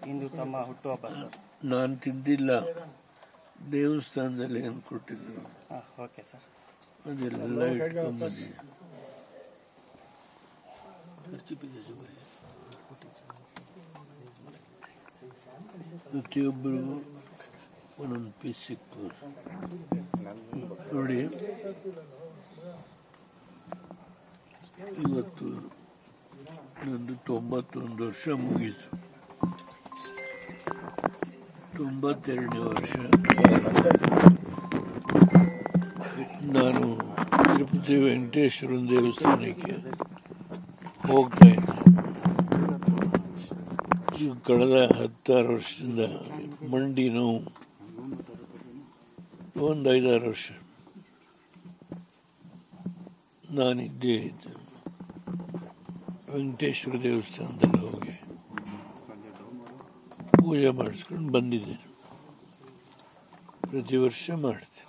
ಇಂದು ತಮ್ಮ ಹುಟ್ಟುಹಬ್ಬ ಸರ್. ನಾನು ತಿಂದಿಲ್ಲ, ದೇವಸ್ಥಾನದಲ್ಲಿ ಏನು ಕೊಟ್ಟಿದ್ರು ಓಕೆ ಸರ್. ಅದೆಲ್ಲ ಇಟ್ಕೊಂಡ್ಬಂದಿ. ಪ್ರತಿಯೊಬ್ಬರಿಗೂ ಒಂದೊಂದು ಪೀಸ್ ಸಿಗ್ಬೋದು ನೋಡಿ. ಇವತ್ತು ನಂದು 91 ವರ್ಷ ಮುಗೀತು. 92ನೇ ವರ್ಷ ನಾನು ತಿರುಪತಿ ವೆಂಕಟೇಶ್ವರನ ದೇವಸ್ಥಾನಕ್ಕೆ ಹೋಗ್ತಾ ಇದ್ದೆ. ಈಗ ಕಳೆದ 16 ವರ್ಷದಿಂದ ಮಂಡಿ ನೋವು, ಒಂದು 5-6 ವರ್ಷ ನಾನಿದ್ದೇ ಇದ್ದೆ. ವೆಂಕಟೇಶ್ವರ ದೇವಸ್ಥಾನದಲ್ಲಿ ಹೋಗಿ ಪೂಜೆ ಮಾಡಿಸ್ಕೊಂಡು ಬಂದಿದ್ದೇನೆ. ಪ್ರತಿ ವರ್ಷ ಮಾಡ್ತೇನೆ.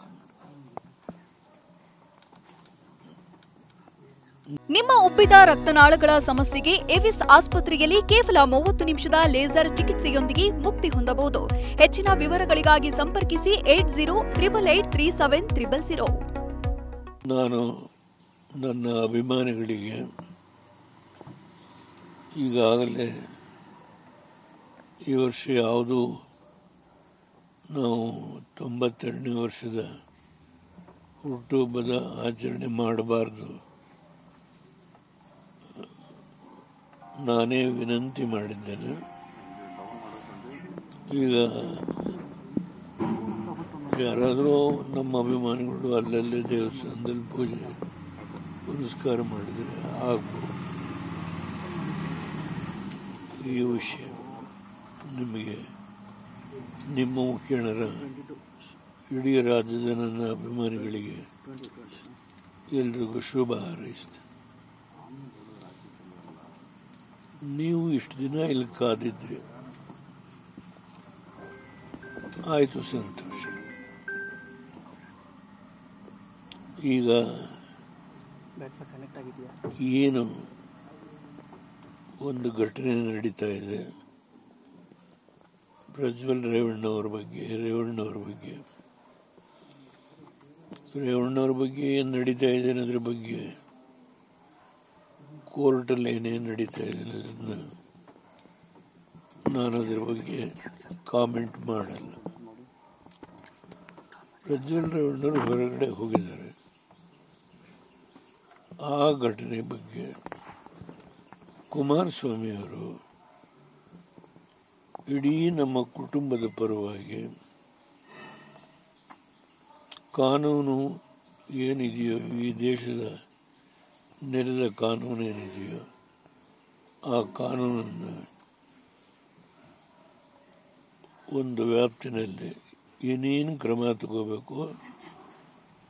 ನಿಮ್ಮ ಉಬ್ಬಿದ ರಕ್ತನಾಳಗಳ ಸಮಸ್ಯೆಗೆ ಎವಿಸ್ ಆಸ್ಪತ್ರೆಯಲ್ಲಿ ಕೇವಲ 30 ನಿಮಿಷದ ಲೇಸರ್ ಚಿಕಿತ್ಸೆಯೊಂದಿಗೆ ಮುಕ್ತಿ ಹೊಂದಬಹುದು. ಹೆಚ್ಚಿನ ವಿವರಗಳಿಗಾಗಿ ಸಂಪರ್ಕಿಸಿ 8088837000. ನಾನು ನನ್ನ ಅಭಿಮಾನಿಗಳಿಗೆ ಈಗಾಗಲೇ ಈ ವರ್ಷ ಯಾವುದು ನಾವು 92ನೇ ವರ್ಷದ ಹುಟ್ಟುಹಬ್ಬದ ಆಚರಣೆ ಮಾಡಬಾರ್ದು, ನಾನೇ ವಿನಂತಿ ಮಾಡಿದ್ದೇನೆ. ಈಗ ಯಾರಾದರೂ ನಮ್ಮ ಅಭಿಮಾನಿಗಳು ಅಲ್ಲಲ್ಲೇ ದೇವಸ್ಥಾನದಲ್ಲಿ ಪೂಜೆ ಪುರಸ್ಕಾರ ಮಾಡಿದರೆ ಆಗ್ಬೋದು. ಈ ವಿಷಯ ನಿಮಗೆ ನಿಮ್ಮ ಮುಖೇಣರ ಇಡೀ ರಾಜ್ಯದ ನನ್ನ ಅಭಿಮಾನಿಗಳಿಗೆ ಎಲ್ರಿಗೂ ಶುಭ ಹಾರೈಸ್ತೇನೆ. ನೀವು ಇಷ್ಟು ದಿನ ಇಲ್ಲಿ ಕಾದಿದ್ರಿ, ಆಯಿತು, ಸಂತೋಷ. ಈಗ ಏನು ಒಂದು ಘಟನೆ ನಡೀತಾ ಇದೆ ಪ್ರಜ್ವಲ್ ರೇವಣ್ಣವ್ರ ಬಗ್ಗೆ ಏನು ನಡೀತಾ ಇದೆ ಅನ್ನೋದ್ರ ಬಗ್ಗೆ, ಕೋರ್ಟಲ್ಲಿ ಏನೇನು ನಡೀತಾ ಇದೆ ಅನ್ನೋದನ್ನ ನಾನು ಅದರ ಬಗ್ಗೆ ಕಾಮೆಂಟ್ ಮಾಡಲ್ಲ. ಪ್ರಜ್ವಲ್ ರೇವಣ್ಣವರು ಹೊರಗಡೆ ಹೋಗಿದ್ದಾರೆ. ಆ ಘಟನೆ ಬಗ್ಗೆ ಕುಮಾರಸ್ವಾಮಿ ಅವರು ಇಡೀ ನಮ್ಮ ಕುಟುಂಬದ ಪರವಾಗಿ ಕಾನೂನು ಏನಿದೆಯೋ, ಈ ದೇಶದ ನೆರೆದ ಕಾನೂನು ಏನಿದೆಯೋ ಆ ಕಾನೂನನ್ನು ಒಂದು ವ್ಯಾಪ್ತಿನಲ್ಲಿ ಏನೇನು ಕ್ರಮ ತಗೋಬೇಕು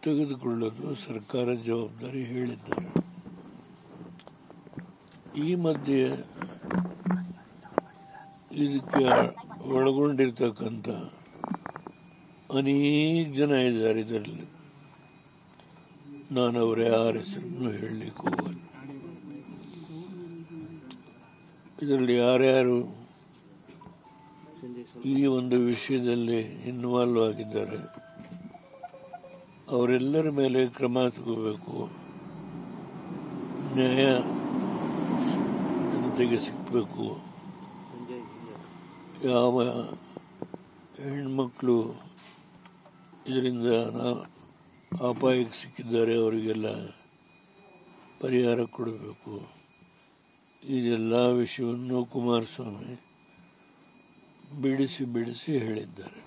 ತೆಗೆದುಕೊಳ್ಳೋದು ಸರ್ಕಾರ ಜವಾಬ್ದಾರಿ ಹೇಳಿದ್ದಾರೆ. ಈ ಮಧ್ಯೆ ಇದಕ್ಕೆ ಒಳಗೊಂಡಿರ್ತಕ್ಕಂಥ ಅನೇಕ ಜನ ಇದ್ದಾರೆ. ಇದರಲ್ಲಿ ನಾನು ಅವರ ಯಾರ ಹೆಸರನ್ನು ಹೇಳಲಿಕ್ಕೆ ಹೋಗಲ್ಲ. ಇದರಲ್ಲಿ ಯಾರ್ಯಾರು ಈ ಒಂದು ವಿಷಯದಲ್ಲಿ ಇನ್ವಾಲ್ವ್ ಆಗಿದ್ದಾರೆ ಅವರೆಲ್ಲರ ಮೇಲೆ ಕ್ರಮ ತಗೋಬೇಕು. ನ್ಯಾಯ ಜನತೆಗೆ ಸಿಗಬೇಕು. ಯಾವ ಹೆಣ್ಮಕ್ಳು ಇದರಿಂದ ಅಪಾಯಕ್ಕೆ ಸಿಕ್ಕಿದ್ದಾರೆ ಅವರಿಗೆಲ್ಲ ಪರಿಹಾರ ಕೊಡಬೇಕು. ಇದೆಲ್ಲ ವಿಷಯವನ್ನು ಕುಮಾರಸ್ವಾಮಿ ಬಿಡಿಸಿ ಹೇಳಿದ್ದಾರೆ.